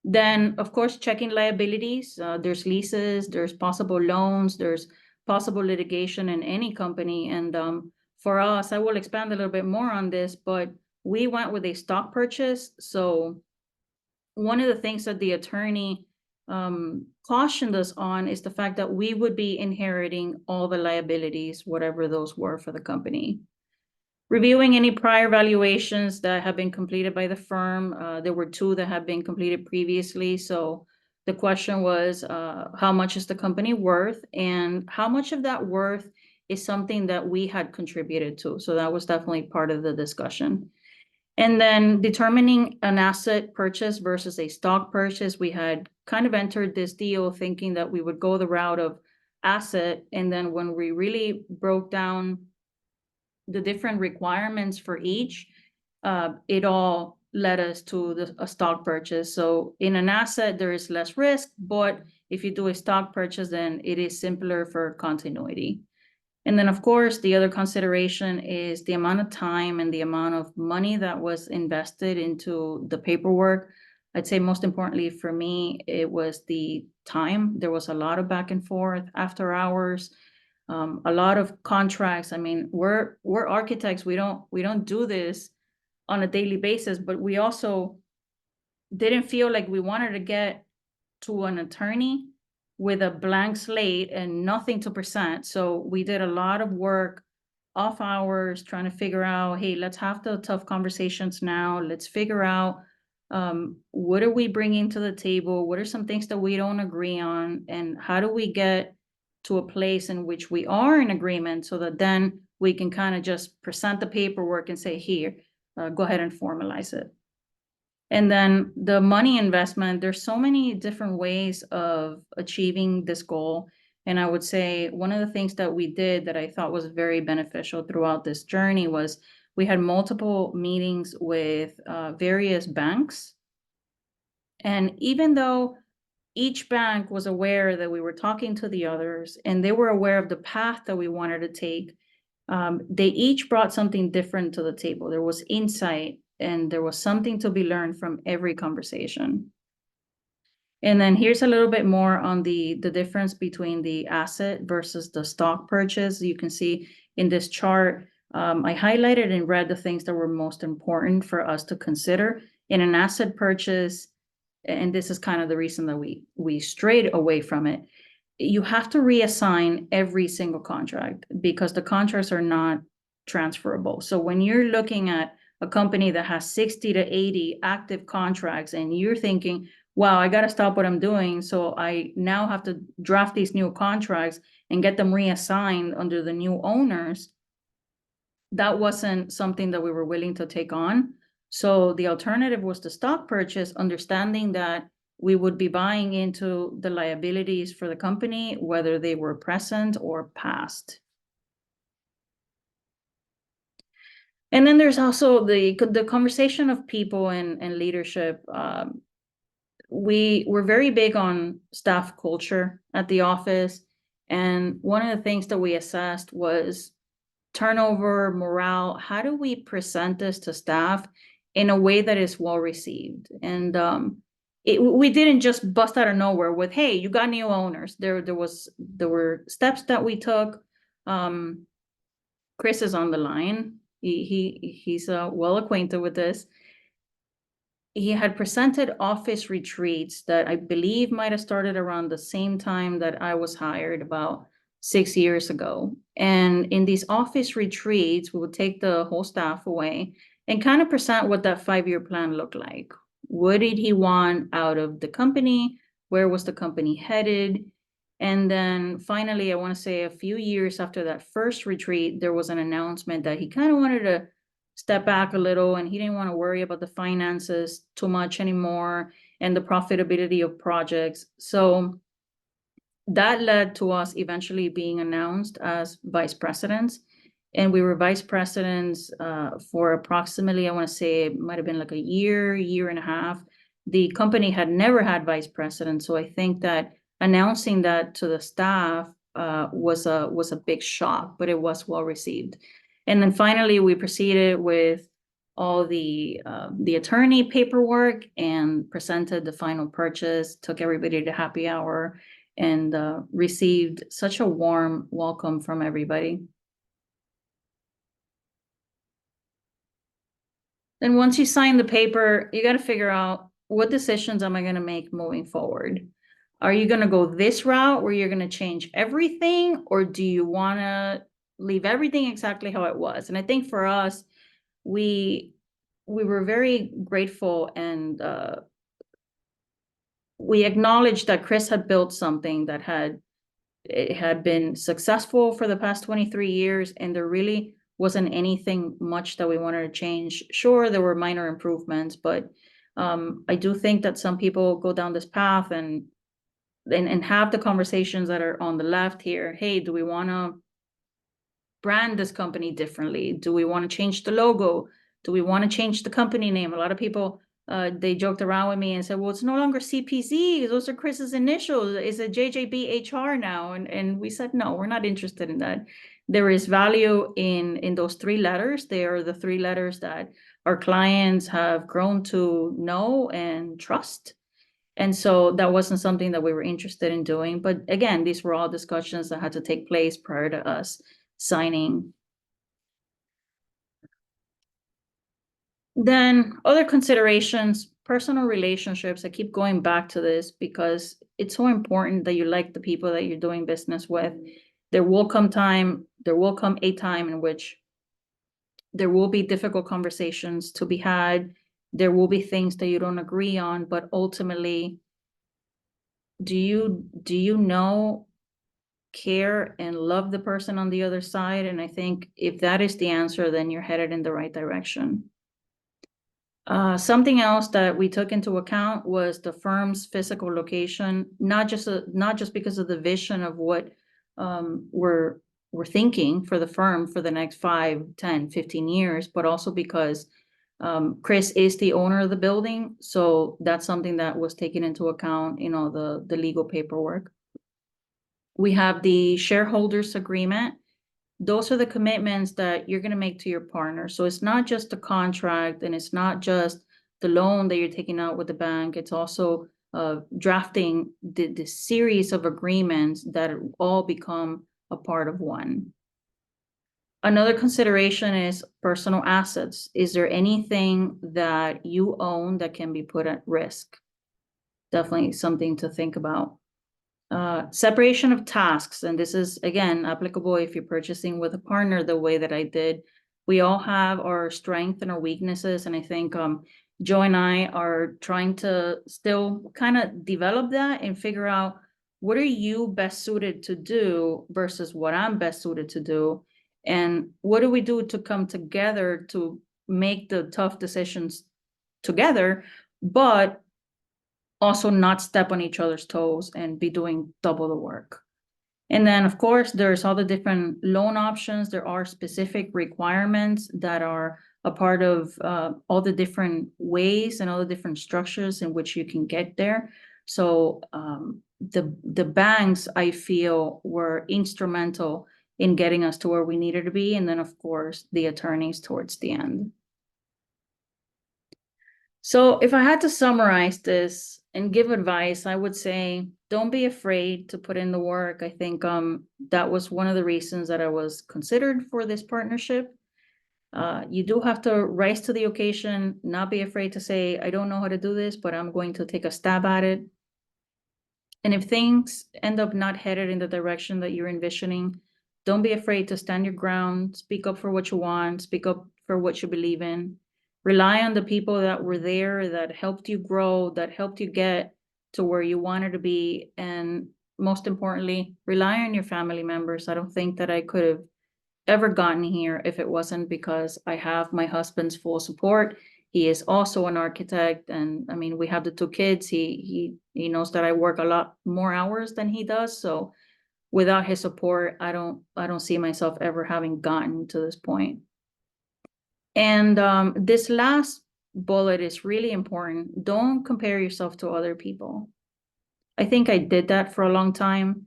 Then, of course, checking liabilities. There's leases, there's possible loans, there's possible litigation in any company. And for us, I will expand a little bit more on this, but we went with a stock purchase. So one of the things that the attorney cautioned us on is the fact that we would be inheriting all the liabilities, whatever those were for the company. Reviewing any prior valuations that have been completed by the firm. There were 2 that have been completed previously. So the question was, how much is the company worth, and how much of that worth is something that we had contributed to? So that was definitely part of the discussion. And then determining an asset purchase versus a stock purchase. We had kind of entered this deal thinking that we would go the route of asset. And then when we really broke down the different requirements for each, it all led us to a stock purchase. So in an asset, there is less risk, but if you do a stock purchase, then it is simpler for continuity. And then, of course, the other consideration is the amount of time and the amount of money that was invested into the paperwork. I'd say most importantly for me, it was the time. There was a lot of back and forth, after hours, a lot of contracts. I mean, we're architects. We don't do this on a daily basis, but we also didn't feel like we wanted to get to an attorney with a blank slate and nothing to present. So we did a lot of work off hours trying to figure out, hey, let's have the tough conversations now. Let's figure out what are we bringing to the table? What are some things that we don't agree on? And how do we get to a place in which we are in agreement, so that then we can kind of just present the paperwork and say, here, go ahead and formalize it. And then the money investment, there's so many different ways of achieving this goal. And I would say one of the things that we did that I thought was very beneficial throughout this journey was we had multiple meetings with various banks. And even though each bank was aware that we were talking to the others and they were aware of the path that we wanted to take, they each brought something different to the table. There was insight, and there was something to be learned from every conversation. And then here's a little bit more on the difference between the asset versus the stock purchase. You can see in this chart, I highlighted in red the things that were most important for us to consider. In an asset purchase, and this is kind of the reason that we strayed away from it, you have to reassign every single contract because the contracts are not transferable. So when you're looking at a company that has 60 to 80 active contracts and you're thinking, wow, I got to stop what I'm doing, so I now have to draft these new contracts and get them reassigned under the new owners, that wasn't something that we were willing to take on. So the alternative was the stock purchase, understanding that we would be buying into the liabilities for the company, whether they were present or past. And then there's also the conversation of people and leadership. We're very big on staff culture at the office. And one of the things that we assessed was turnover, morale. How do we present this to staff in a way that is well received? And we didn't just bust out of nowhere with, hey, you got new owners. There were steps that we took. Chris is on the line. He's well acquainted with this. He had presented office retreats that I believe might have started around the same time that I was hired, about 6 years ago. And in these office retreats, we would take the whole staff away and kind of present what that 5-year plan looked like. What did he want out of the company? Where was the company headed? And then finally, I want to say a few years after that first retreat, there was an announcement that he kind of wanted to step back a little and he didn't want to worry about the finances too much anymore and the profitability of projects. So that led to us eventually being announced as vice presidents. And we were vice presidents for approximately, I want to say it might have been like a year and a half. The company had never had vice presidents. So I think that announcing that to the staff was a big shock, but it was well received. And then finally, we proceeded with all the attorney paperwork and presented the final purchase, took everybody to happy hour, and received such a warm welcome from everybody. Then once you sign the paper, you got to figure out, what decisions am I going to make moving forward? Are you going to go this route where you're going to change everything, or do you want to leave everything exactly how it was? And I think for us, we were very grateful, and we acknowledged that Chris had built something that had been successful for the past 23 years, and there really wasn't anything much that we wanted to change. Sure, there were minor improvements, but I do think that some people go down this path and have the conversations that are on the left here. Hey, do we want to brand this company differently? Do we want to change the logo? Do we want to change the company name? A lot of people, they joked around with me and said, well, it's no longer CPZ. Those are Chris's initials. It's a JJBHR now. And we said, no, we're not interested in that. There is value in those 3 letters. They are the 3 letters that our clients have grown to know and trust. And so that wasn't something that we were interested in doing. But again, these were all discussions that had to take place prior to us signing. Then other considerations, personal relationships. I keep going back to this because it's so important that you like the people that you're doing business with. There will come a time in which there will be difficult conversations to be had. There will be things that you don't agree on, but ultimately, do you know, care, and love the person on the other side? And I think if that is the answer, then you're headed in the right direction. Something else that we took into account was the firm's physical location, not just because of the vision of what we're thinking for the firm for the next 5, 10, 15 years, but also because Chris is the owner of the building. So that's something that was taken into account in all the legal paperwork. We have the shareholders agreement. Those are the commitments that you're going to make to your partner. So it's not just the contract, and it's not just the loan that you're taking out with the bank. It's also drafting the series of agreements that all become a part of one. Another consideration is personal assets. Is there anything that you own that can be put at risk? definitely something to think about. Separation of tasks, and this is again applicable if you're purchasing with a partner the way that I did. We all have our strengths and our weaknesses, and I think Joe and I are trying to still kind of develop that and figure out what are you best suited to do versus what I'm best suited to do, and what do we do to come together to make the tough decisions together, but also not step on each other's toes and be doing double the work. And then, of course, there's all the different loan options. There are specific requirements that are a part of all the different ways and all the different structures in which you can get there. So the banks, I feel, were instrumental in getting us to where we needed to be. And then, of course, the attorneys towards the end. So if I had to summarize this and give advice, I would say, don't be afraid to put in the work. I think that was one of the reasons that I was considered for this partnership. You do have to rise to the occasion, not be afraid to say, I don't know how to do this, but I'm going to take a stab at it. And if things end up not headed in the direction that you're envisioning, don't be afraid to stand your ground, speak up for what you want, speak up for what you believe in. Rely on the people that were there, that helped you grow, that helped you get to where you wanted to be. And most importantly, rely on your family members. I don't think that I could have ever gotten here if it wasn't because I have my husband's full support. He is also an architect, and I mean, we have the two kids. He knows that I work a lot more hours than he does. So without his support, I don't see myself ever having gotten to this point. And this last bullet is really important. Don't compare yourself to other people. I think I did that for a long time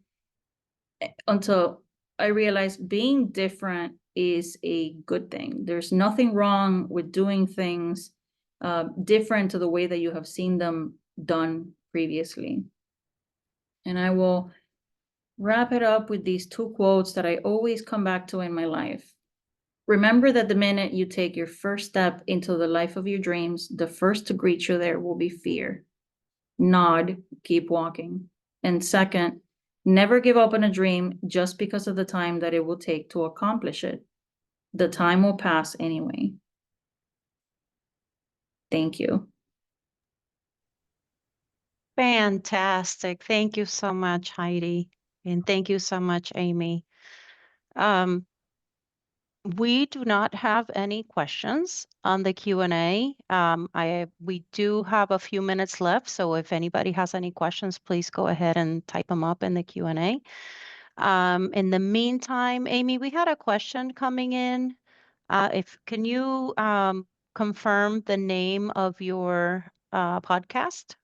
until I realized being different is a good thing. There's nothing wrong with doing things different to the way that you have seen them done previously. And I will wrap it up with these two quotes that I always come back to in my life. Remember that the minute you take your first step into the life of your dreams, the first to greet you there will be fear. Nod, keep walking. And second, never give up on a dream just because of the time that it will take to accomplish it. The time will pass anyway. Thank you. Fantastic. Thank you so much, Heidi. And thank you so much, Amy. We do not have any questions on the Q&A. We do have a few minutes left, so if anybody has any questions, please go ahead and type them up in the Q&A. In the meantime, Amy, we had a question coming in. Can you confirm the name of your podcast?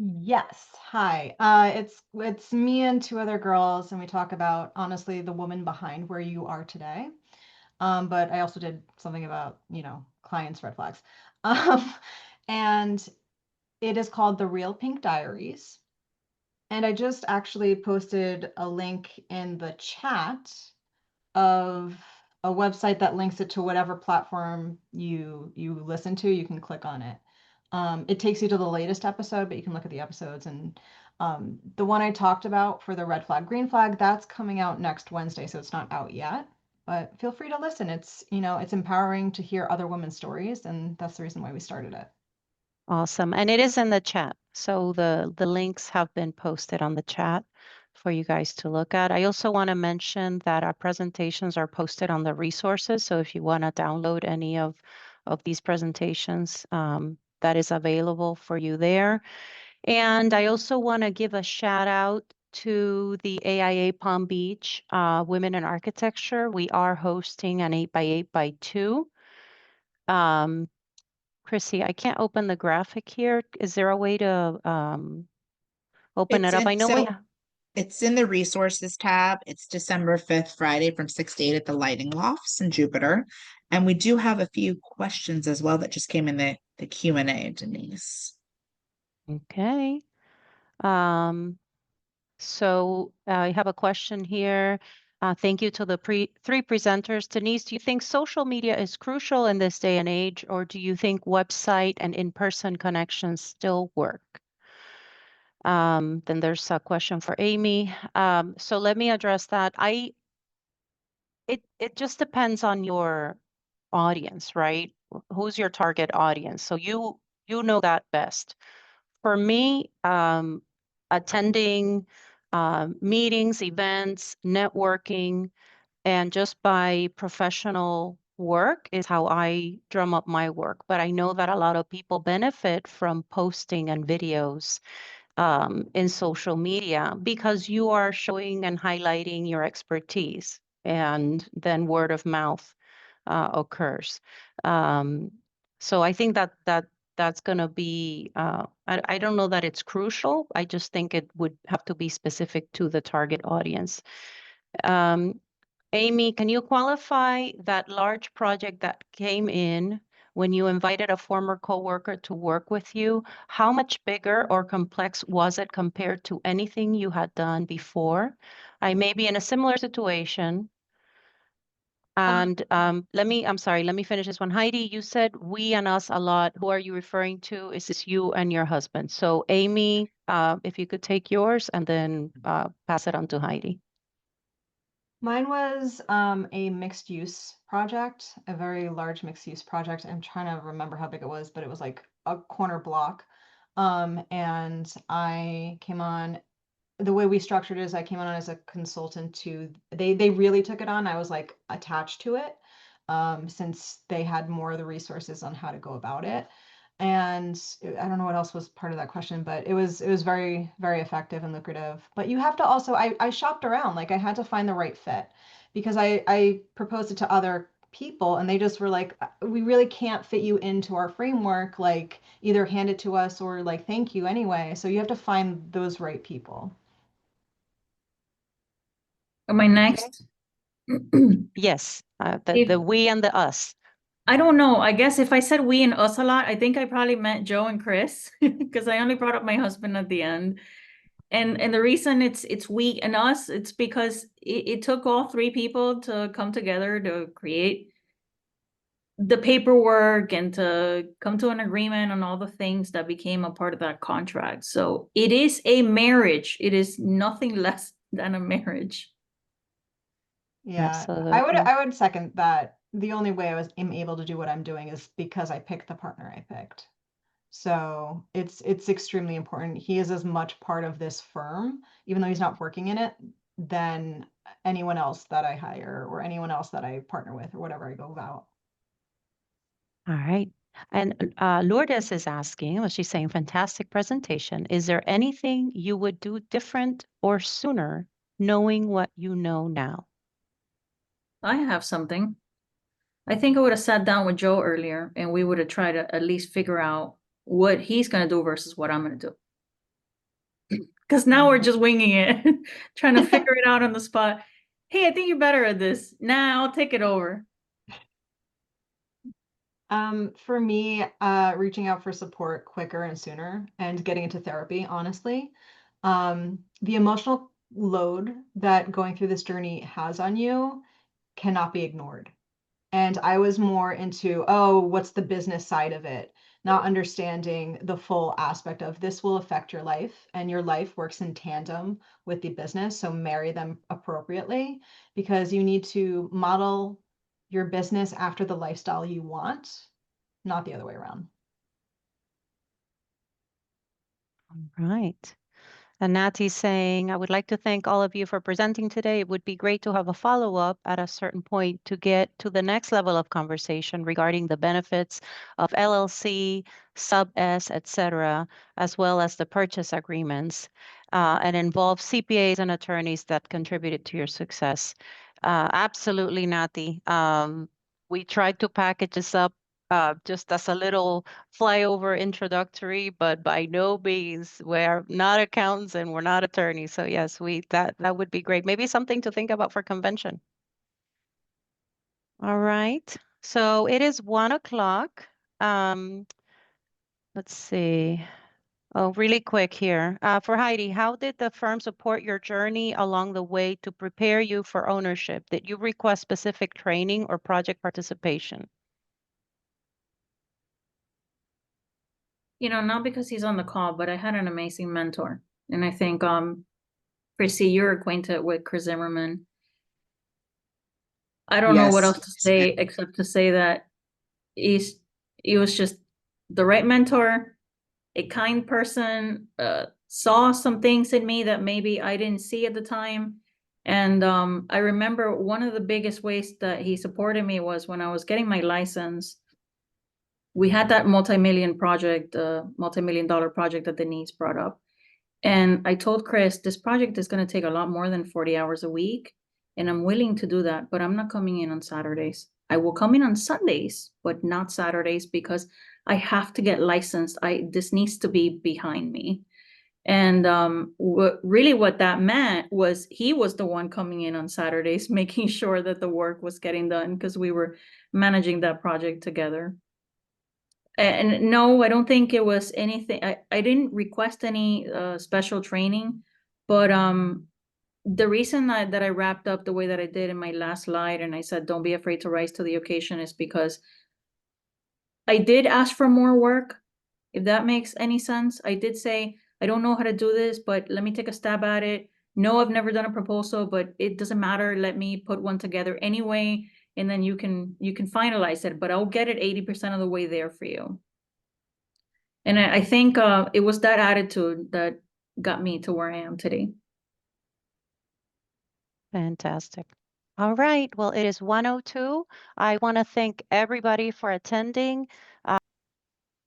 Yes. Hi. It's me and two other girls, and we talk about honestly the woman behind where you are today. But I also did something about, clients' red flags. And it is called The Real Pink Diaries. And I just actually posted a link in the chat of a website that links it to whatever platform you listen to. You can click on it. It takes you to the latest episode, but you can look at the episodes. And the one I talked about for the red flag, green flag, that's coming out next Wednesday, so it's not out yet. But feel free to listen. It's empowering to hear other women's stories, and that's the reason why we started it. Awesome. And it is in the chat. So the links have been posted on the chat for you guys to look at. I also want to mention that our presentations are posted on the resources. So if you want to download any of these presentations, that is available for you there. And I also want to give a shout out to the AIA Palm Beach Women in Architecture. We are hosting an 8x8x2. Chrissy, I can't open the graphic here. Is there a way to open it up? I know it's in the resources tab. It's December 5th, Friday from 6 to 8 at the Lighting Lofts in Jupiter. And we do have a few questions as well that just came in the Q&A, Denise. Okay. So I have a question here. Thank you to the three presenters. Denise, do you think social media is crucial in this day and age, or do you think website and in-person connections still work? Then there's a question for Amy. So let me address that. It just depends on your audience, right? Who's your target audience? So you know that best. For me, attending meetings, events, networking, and just by professional work is how I drum up my work. But I know that a lot of people benefit from posting and videos in social media because you are showing and highlighting your expertise, and then word of mouth occurs. Um, so I think that's going to be, I don't know that it's crucial. I just think it would have to be specific to the target audience. Um, Amy, can you qualify that large project that came in when you invited a former coworker to work with you? How much bigger or complex was it compared to anything you had done before? I may be in a similar situation. And I'm sorry, let me finish this one. Heidi, you said we and us a lot. Who are you referring to? Is this you and your husband? So Amy, if you could take yours and then pass it on to Heidi. Mine was a mixed use project, a very large mixed use project. I'm trying to remember how big it was, but it was like a corner block. And I came on, the way we structured it is I came on as a consultant to, they really took it on. I was like attached to it, since they had more of the resources on how to go about it. And I don't know what else was part of that question, but it was very, very effective and lucrative. But you have to also, I shopped around, like I had to find the right fit, because I proposed it to other people and they just were like, we really can't fit you into our framework, like either hand it to us or like thank you anyway. So you have to find those right people. Am I next? Yes, If the we and the us. I don't know, I guess if I said we and us a lot, I think I probably meant Joe and Chris because I only brought up my husband at the end. And the reason it's we and us, it's because it took all three people to come together to create the paperwork and to come to an agreement on all the things that became a part of that contract. So it is a marriage. It is nothing less than a marriage. Yeah, Absolutely. I would second that. The only way am able to do what I'm doing is because I picked the partner I picked. So it's extremely important. He is as much part of this firm, even though he's not working in it, than anyone else that I hire or anyone else that I partner with or whatever I go about. All right. And Lourdes is asking, well, she's saying, fantastic presentation. Is there anything you would do different or sooner knowing what you know now? I have something. I think I would have sat down with Joe earlier and we would have tried to at least figure out what he's going to do versus what I'm going to do. Because now we're just winging it, trying to figure it out on the spot. Hey, I think you're better at this. Nah, I'll take it over. For me, reaching out for support quicker and sooner and getting into therapy, honestly. The emotional load that going through this journey has on you cannot be ignored. And I was more into, oh, what's the business side of it? Not understanding the full aspect of this will affect your life, and your life works in tandem with the business. So marry them appropriately, because you need to model your business after the lifestyle you want, not the other way around. All right. And Nati's saying, I would like to thank all of you for presenting today. It would be great to have a follow-up at a certain point to get to the next level of conversation regarding the benefits of LLC, sub S, etc., as well as the purchase agreements, and involve CPAs and attorneys that contributed to your success. Absolutely, Nati. We tried to package this up just as a little flyover introductory, but by no means we're not accountants and we're not attorneys. So yes, that would be great. Maybe something to think about for convention. All right. So it is 1 o'clock. Let's see. Oh, really quick here. For Heidi, how did the firm support your journey along the way to prepare you for ownership? Did you request specific training or project participation? Not because he's on the call, but I had an amazing mentor. And I think, Chrissy, you're acquainted with Chris Zimmerman. I don't know what Yes. else to say except to say that he was just the right mentor, a kind person, saw some things in me that maybe I didn't see at the time. And I remember one of the biggest ways that he supported me was when I was getting my license. We had that multi-million dollar project that Denise brought up. And I told Chris, this project is going to take a lot more than 40 hours a week. And I'm willing to do that, but I'm not coming in on Saturdays. I will come in on Sundays, but not Saturdays because I have to get licensed. This needs to be behind me. And what that meant was he was the one coming in on Saturdays, making sure that the work was getting done because we were managing that project together. And no, I don't think it was anything. I didn't request any special training, but the reason that I wrapped up the way that I did in my last slide and I said, don't be afraid to rise to the occasion is because I did ask for more work, if that makes any sense. I did say, I don't know how to do this, but let me take a stab at it. No, I've never done a proposal, but it doesn't matter. Let me put one together anyway, and then you can finalize it, but I'll get it 80% of the way there for you. And I think it was that attitude that got me to where I am today. Fantastic. All right. Well, it is 1:02. I want to thank everybody for attending.